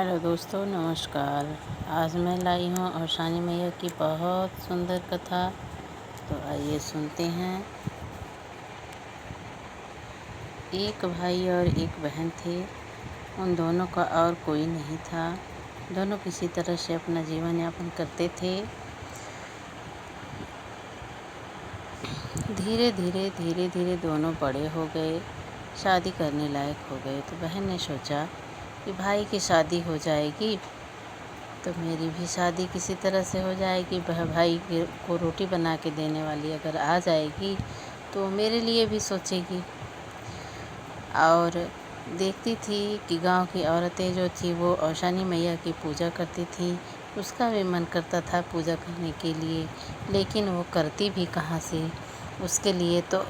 Hello दोस्तों, नमस्कार। आज मैं लाई हूँ औशानी मैया की बहुत सुंदर कथा। तो आइए सुनते हैं। एक भाई और एक बहन थे। उन दोनों का और कोई नहीं था। दोनों किसी तरह से अपना जीवन यापन करते थे। धीरे धीरे दोनों बड़े हो गए, शादी करने लायक हो गए। तो बहन ने सोचा कि भाई की शादी हो जाएगी तो मेरी भी शादी किसी तरह से हो जाएगी। भाई को रोटी बना के देने वाली अगर आ जाएगी तो मेरे लिए भी सोचेगी। और देखती थी कि गांव की औरतें जो थी वो औशानी मैया की पूजा करती थी। उसका भी मन करता था पूजा करने के लिए, लेकिन वो करती भी कहाँ से। उसके लिए तो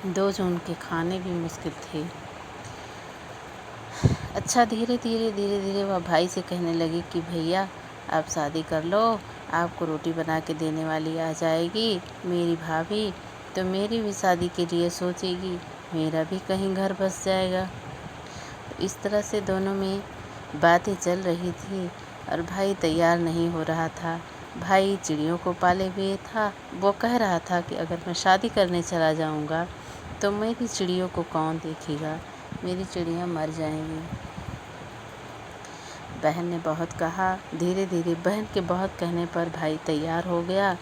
2 जून के खाने भी मुश्किल थे। अच्छा, धीरे धीरे वह भाई से कहने लगी कि भैया आप शादी कर लो, आपको रोटी बना के देने वाली आ जाएगी मेरी भाभी, तो मेरी भी शादी के लिए सोचेगी, मेरा भी कहीं घर बस जाएगा। इस तरह से दोनों में बातें चल रही थी और भाई तैयार नहीं हो रहा था। भाई चिड़ियों को पाले हुए था। वो कह रहा था कि अगर मैं शादी करने चला जाऊंगा तो मेरी चिड़ियों को कौन देखेगा, मेरी चिड़ियाँ मर जाएंगी। बहन ने बहुत कहा। धीरे धीरे बहन के बहुत कहने पर भाई तैयार हो गया।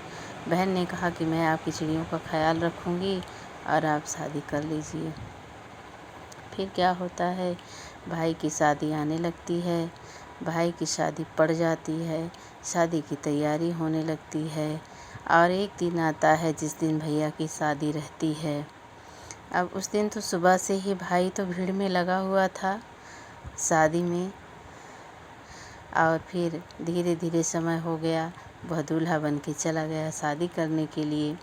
बहन ने कहा कि मैं आपकी चिड़ियों का ख्याल रखूंगी और आप शादी कर लीजिए। फिर क्या होता है, भाई की शादी आने लगती है। भाई की शादी पड़ जाती है। शादी की तैयारी होने लगती है और एक दिन आता है जिस दिन भैया की शादी रहती है। अब उस दिन तो सुबह से ही भाई तो भीड़ में लगा हुआ था शादी में। और फिर धीरे धीरे समय हो गया, वह दूल्हा बन के चला गया शादी करने के लिए।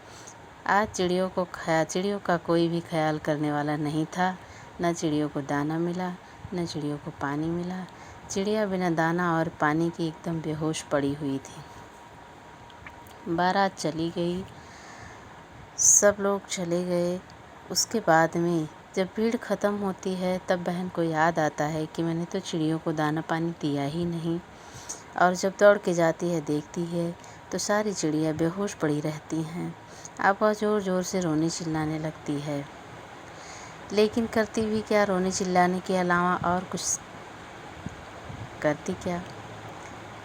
आज चिड़ियों का कोई भी ख्याल करने वाला नहीं था। न चिड़ियों को दाना मिला, न चिड़ियों को पानी मिला। चिड़िया बिना दाना और पानी की एकदम बेहोश पड़ी हुई थी। बारात चली गई, सब लोग चले गए। उसके बाद में जब भीड़ ख़त्म होती है तब बहन को याद आता है कि मैंने तो चिड़ियों को दाना पानी दिया ही नहीं। और जब दौड़ के जाती है देखती है तो सारी चिड़िया बेहोश पड़ी रहती हैं। अब वह ज़ोर ज़ोर से रोने चिल्लाने लगती है, लेकिन करती भी क्या, रोने चिल्लाने के अलावा और कुछ करती क्या।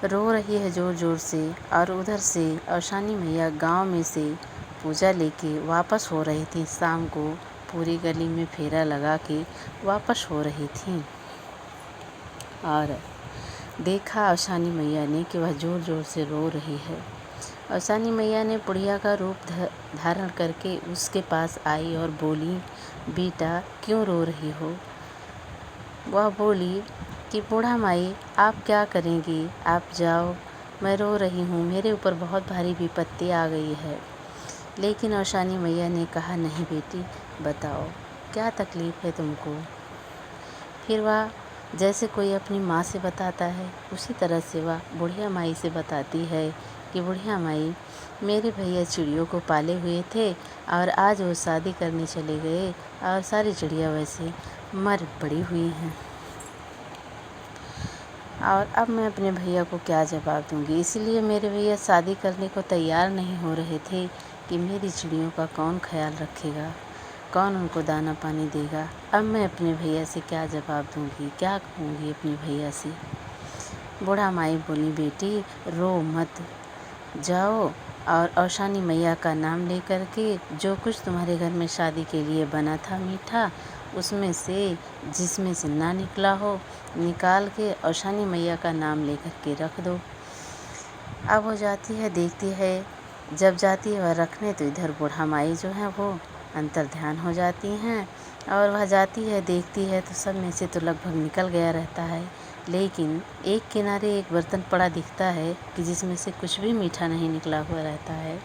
रो रही है ज़ोर ज़ोर से। और उधर से औशानी मैया गांव में से पूजा लेके वापस हो रही थी। शाम को पूरी गली में फेरा लगा के वापस हो रही थी और देखा औशानी मैया ने कि वह ज़ोर ज़ोर से रो रही है। औशानी मैया ने बुढ़िया का रूप धारण करके उसके पास आई और बोली, बेटा क्यों रो रही हो। वह बोली कि बूढ़ा माई आप क्या करेंगी, आप जाओ, मैं रो रही हूँ, मेरे ऊपर बहुत भारी विपत्ति आ गई है। लेकिन औशानी मैया ने कहा, नहीं बेटी, बताओ क्या तकलीफ़ है तुमको। फिर वह जैसे कोई अपनी माँ से बताता है उसी तरह से वह बुढ़िया माई से बताती है कि बुढ़िया माई, मेरे भैया चिड़ियों को पाले हुए थे और आज वो शादी करने चले गए और सारी चिड़िया वैसे मर पड़ी हुई हैं। और अब मैं अपने भैया को क्या जवाब दूंगी। इसलिए मेरे भैया शादी करने को तैयार नहीं हो रहे थे कि मेरी चिड़ियों का कौन ख्याल रखेगा, कौन उनको दाना पानी देगा। अब मैं अपने भैया से क्या जवाब दूंगी, क्या कहूँगी अपने भैया से। बूढ़ा माई बोली, बेटी रो मत, जाओ और औशानी मैया का नाम लेकर के जो कुछ तुम्हारे घर में शादी के लिए बना था मीठा, उसमें से जिसमें से ना निकला हो निकाल के औशानी मैया का नाम लेकर के रख दो। अब वो जाती है, देखती है, जब जाती है वह रखने तो इधर बूढ़ा माई जो है वो अंतर ध्यान हो जाती हैं। और वह जाती है, देखती है तो सब में से तो लगभग निकल गया रहता है, लेकिन एक किनारे एक बर्तन पड़ा दिखता है कि जिसमें से कुछ भी मीठा नहीं निकला हुआ रहता है।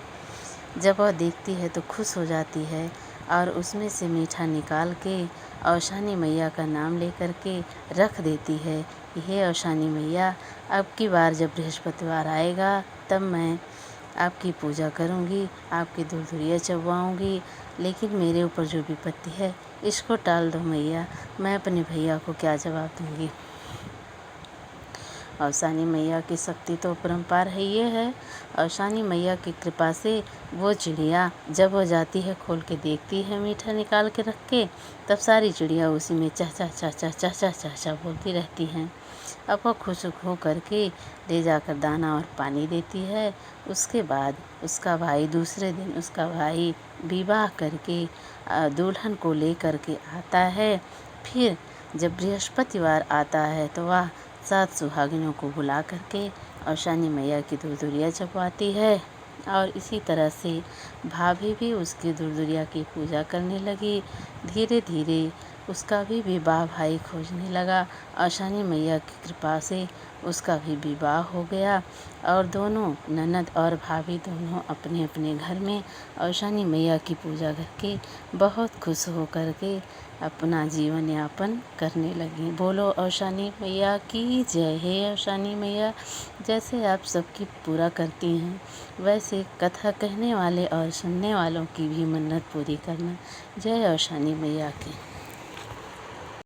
जब वह देखती है तो खुश हो जाती है और उसमें से मीठा निकाल के औशानी मैया का नाम लेकर के रख देती है कि हे औशानी मैया, अब की बार जब बृहस्पतिवार आएगा तब मैं آپ کی پوجا کروں گی، آپ کی دردریاں چبواؤں گی، لیکن میرے اوپر جو وپتی ہے اس کو ٹال دو میاں، میں اپنے بھیا کو کیا جواب دوں گی۔ اور شانی میاں کی شکتی تو اپرمپار ہے یہ ہے، اور شانی میاں کی کرپا سے وہ چڑیا جب وہ جاتی ہے کھول کے دیکھتی ہے میٹھا نکال کے رکھ کے، تب ساری چڑیا اسی میں چہ چہ چہ چہ چہ چہ چہ چہ بولتی رہتی ہیں۔ اب وہ خوش ہو کر کے لے جا کر دانا اور پانی دیتی ہے۔ اس کے بعد اس کا بھائی دوسرے دن اس کا بھائی وواہ کر کے دلہن کو لے کر کے آتا ہے۔ پھر جب برہسپتی وار آتا ہے تو وہ 7 سہاگنوں کو بلا کر کے اور شانی میاں کی دردریاں چبواتی ہے، اور اسی طرح سے بھابھی بھی اس کی دردریا کی پوجا کرنے لگی۔ دھیرے دھیرے اس کا بھی وواہ بھائی کھوجنے لگا، اور شانی میاں کی کرپا سے اس کا بھی وواہ ہو گیا، اور دونوں نند اور بھابھی دونوں اپنے اپنے گھر میں اور شانی میاں کی پوجا کر کے بہت خوش ہو کر کے اپنا جیون یاپن کرنے لگیں۔ بولو اوشانی میاں کی جے ہے۔ اوشانی میاں جیسے آپ سب کی پورا کرتی ہیں، ویسے کتھا کہنے والے اور سننے والوں کی بھی منت پوری کرنا۔ جے اوشانی میاں کی۔